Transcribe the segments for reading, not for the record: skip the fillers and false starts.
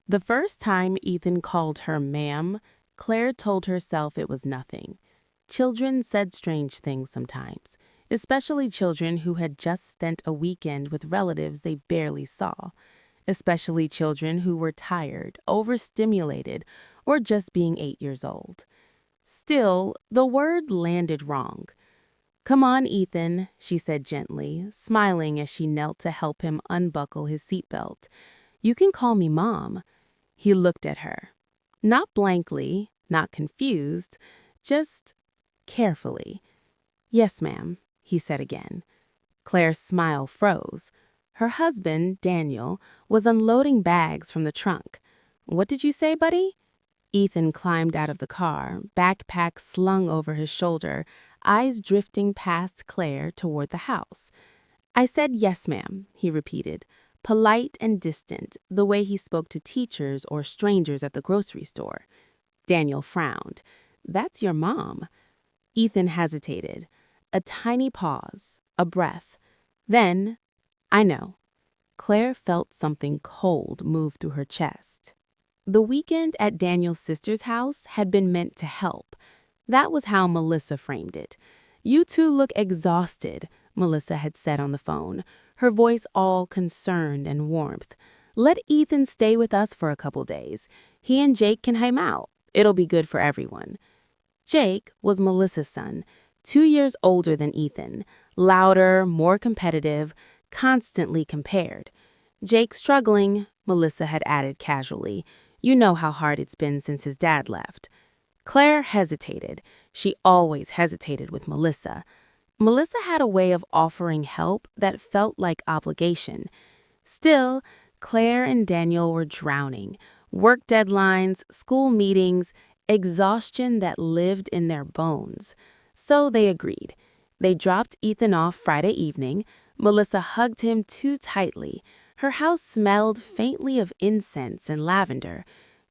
The first time Ethan called her ma'am, Claire told herself it was nothing. Children said strange things sometimes, especially children who had just spent a weekend with relatives they barely saw, especially children who were tired, overstimulated, or just being 8 years old. Still, the word landed wrong. "Come on, Ethan," she said gently, smiling as she knelt to help him unbuckle his seatbelt. "You can call me Mom." He looked at her. Not blankly, not confused, just carefully. "Yes, ma'am," he said again. Claire's smile froze. Her husband, Daniel, was unloading bags from the trunk. "What did you say, buddy?" Ethan climbed out of the car, backpack slung over his shoulder, eyes drifting past Claire toward the house. "I said yes, ma'am," he repeated, polite and distant, the way he spoke to teachers or strangers at the grocery store. Daniel frowned. "That's your mom." Ethan hesitated. A tiny pause, a breath. Then, "I know." Claire felt something cold move through her chest. The weekend at Daniel's sister's house had been meant to help. That was how Melissa framed it. "You two look exhausted," Melissa had said on the phone, her voice all concern and warmth. "Let Ethan stay with us for a couple days. He and Jake can hang out. It'll be good for everyone." Jake was Melissa's son, 2 years older than Ethan, louder, more competitive, constantly compared. "Jake's struggling," Melissa had added casually. "You know how hard it's been since his dad left." Claire hesitated. She always hesitated with Melissa. Melissa had a way of offering help that felt like obligation. Still, Claire and Daniel were drowning. Work deadlines, school meetings, exhaustion that lived in their bones. So they agreed. They dropped Ethan off Friday evening. Melissa hugged him too tightly. Her house smelled faintly of incense and lavender.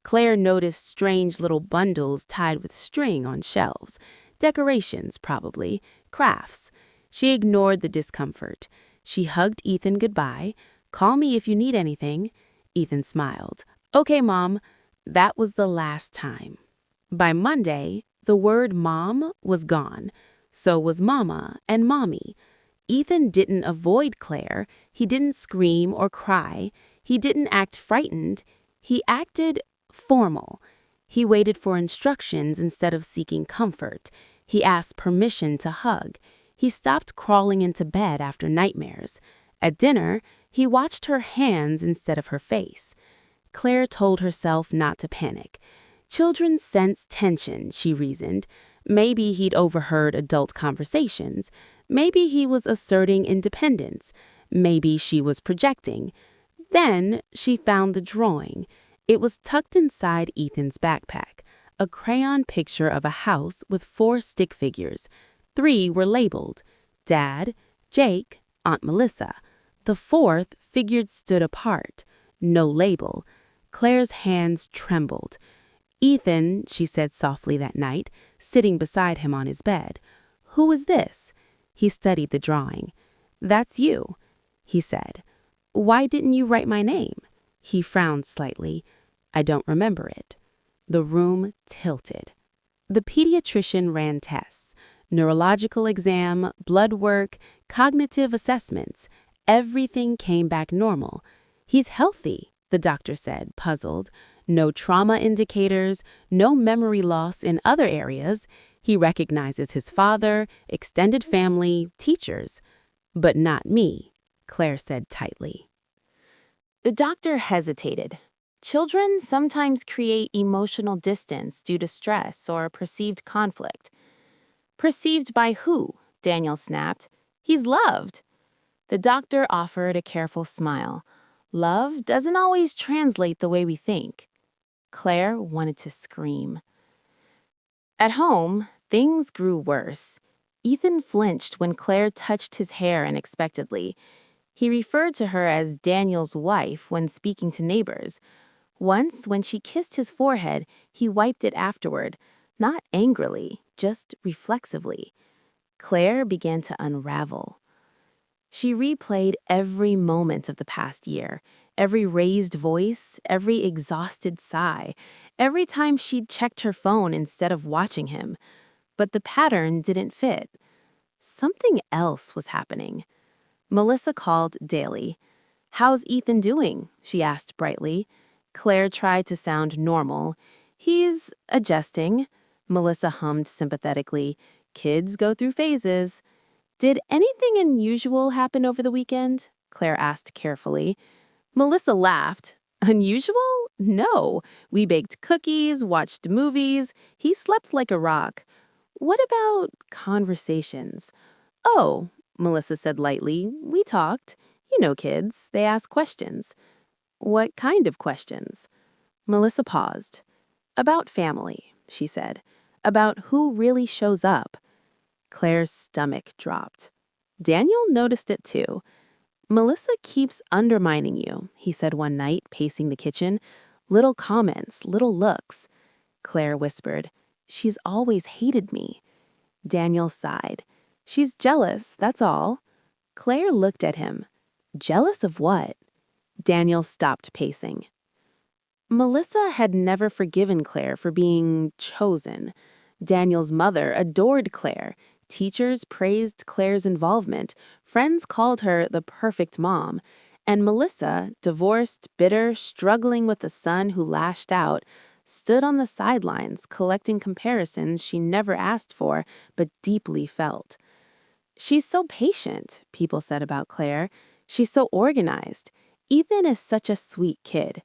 Claire noticed strange little bundles tied with string on shelves. Decorations, probably. Crafts. She ignored the discomfort. She hugged Ethan goodbye. "Call me if you need anything." Ethan smiled. "Okay, Mom." That was the last time. By Monday, the word mom was gone. So was mama and mommy. Ethan didn't avoid Claire. He didn't scream or cry. He didn't act frightened. He acted formal. He waited for instructions instead of seeking comfort. He asked permission to hug. He stopped crawling into bed after nightmares. At dinner, he watched her hands instead of her face. Claire told herself not to panic. Children sense tension, she reasoned. Maybe he'd overheard adult conversations. Maybe he was asserting independence. Maybe she was projecting. Then she found the drawing. It was tucked inside Ethan's backpack, a crayon picture of a house with 4 stick figures. 3 were labeled: Dad, Jake, Aunt Melissa. The 4th figure stood apart. No label. Claire's hands trembled. "Ethan," she said softly that night, sitting beside him on his bed. "Who is this?" He studied the drawing. "That's you," he said. "Why didn't you write my name?" He frowned slightly. "I don't remember it." The room tilted. The pediatrician ran tests: neurological exam, blood work, cognitive assessments. Everything came back normal. "He's healthy," the doctor said, puzzled. "No trauma indicators, no memory loss in other areas. He recognizes his father, extended family, teachers. But not me," Claire said tightly. The doctor hesitated. Children sometimes create emotional distance due to stress or perceived conflict. "Perceived by who?" Daniel snapped. "He's loved." The doctor offered a careful smile. "Love doesn't always translate the way we think." Claire wanted to scream. At home, things grew worse. Ethan flinched when Claire touched his hair unexpectedly. He referred to her as Daniel's wife when speaking to neighbors. Once, when she kissed his forehead, he wiped it afterward, not angrily, just reflexively. Claire began to unravel. She replayed every moment of the past year, Every raised voice, every exhausted sigh, every time she'd checked her phone instead of watching him. But the pattern didn't fit. Something else was happening. Melissa called daily. "How's Ethan doing?" she asked brightly. Claire tried to sound normal. "He's adjusting," Melissa hummed sympathetically. "Kids go through phases." "Did anything unusual happen over the weekend?" Claire asked carefully. Melissa laughed. "Unusual? No. We baked cookies, watched movies. He slept like a rock." "What about conversations?" "Oh," Melissa said lightly, "we talked. You know kids, they ask questions." "What kind of questions?" Melissa paused. "About family," she said. "About who really shows up." Claire's stomach dropped. Daniel noticed it too. "Melissa keeps undermining you," he said one night, pacing the kitchen. "Little comments, little looks." Claire whispered, "She's always hated me." Daniel sighed. "She's jealous, that's all." Claire looked at him. Jealous of what? Daniel stopped pacing. Melissa had never forgiven Claire for being chosen. Daniel's mother adored Claire. Teachers praised Claire's involvement. Friends called her the perfect mom. And Melissa, divorced, bitter, struggling with a son who lashed out, stood on the sidelines collecting comparisons she never asked for but deeply felt. "She's so patient," people said about Claire. "She's so organized. Ethan is such a sweet kid."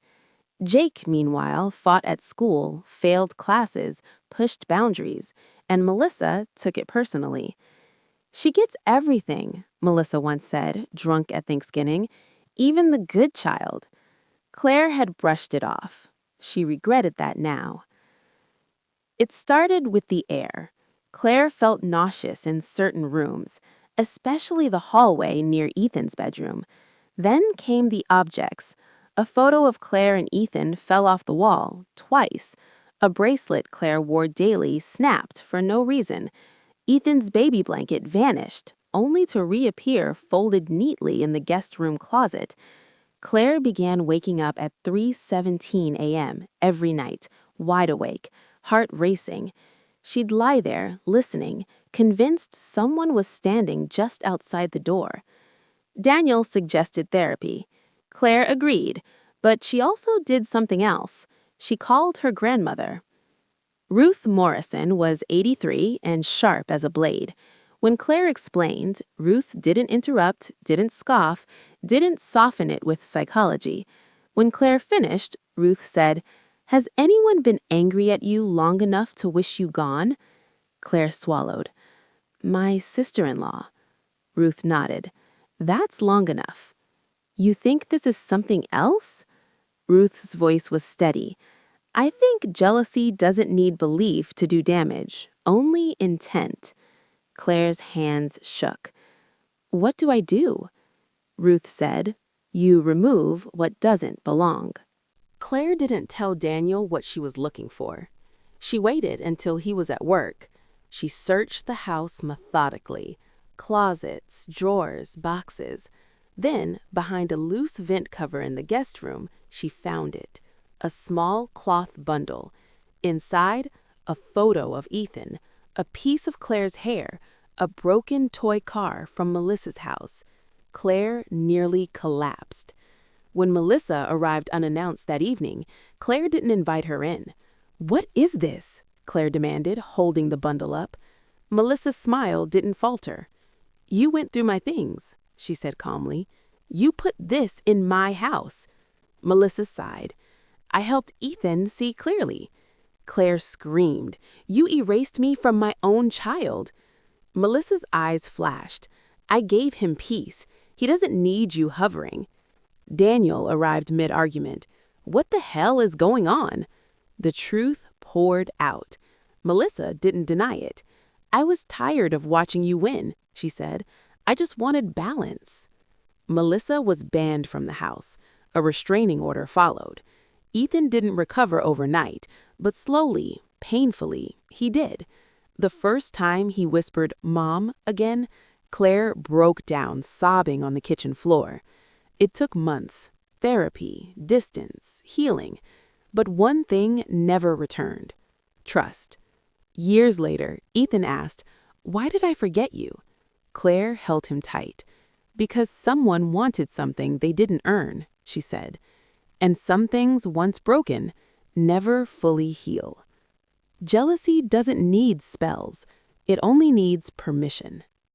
Jake, meanwhile, fought at school, failed classes, pushed boundaries, and Melissa took it personally. "She gets everything," Melissa once said, drunk at Thanksgiving, "even the good child." Claire had brushed it off. She regretted that now. It started with the air. Claire felt nauseous in certain rooms, especially the hallway near Ethan's bedroom. Then came the objects. A photo of Claire and Ethan fell off the wall, twice. A bracelet Claire wore daily snapped for no reason. Ethan's baby blanket vanished, only to reappear folded neatly in the guest room closet. Claire began waking up at 3:17 a.m. every night, wide awake, heart racing. She'd lie there, listening, convinced someone was standing just outside the door. Daniel suggested therapy. Claire agreed, but she also did something else. She called her grandmother. Ruth Morrison was 83 and sharp as a blade. When Claire explained, Ruth didn't interrupt, didn't scoff, didn't soften it with psychology. When Claire finished, Ruth said, "Has anyone been angry at you long enough to wish you gone?" Claire swallowed. "My sister-in-law." Ruth nodded. "That's long enough." "You think this is something else?" Ruth's voice was steady. "I think jealousy doesn't need belief to do damage, only intent." Claire's hands shook. "What do I do?" Ruth said, "You remove what doesn't belong." Claire didn't tell Daniel what she was looking for. She waited until he was at work. She searched the house methodically. Closets, drawers, boxes. Then, behind a loose vent cover in the guest room, she found it. A small cloth bundle. Inside, a photo of Ethan, a piece of Claire's hair, a broken toy car from Melissa's house. Claire nearly collapsed. When Melissa arrived unannounced that evening, Claire didn't invite her in. "What is this?" Claire demanded, holding the bundle up. Melissa's smile didn't falter. "You went through my things," she said calmly. "You put this in my house." Melissa sighed. "I helped Ethan see clearly." Claire screamed. "You erased me from my own child." Melissa's eyes flashed. "I gave him peace. He doesn't need you hovering." Daniel arrived mid-argument. "What the hell is going on?" The truth poured out. Melissa didn't deny it. "I was tired of watching you win," she said. "I just wanted balance." Melissa was banned from the house. A restraining order followed. Ethan didn't recover overnight, but slowly, painfully, he did. The first time he whispered, "Mom," again, Claire broke down, sobbing on the kitchen floor. It took months, therapy, distance, healing. But one thing never returned: trust. Years later, Ethan asked, "Why did I forget you?" Claire held him tight. "Because someone wanted something they didn't earn," she said. "And some things, once broken, never fully heal." Jealousy doesn't need spells. It only needs permission.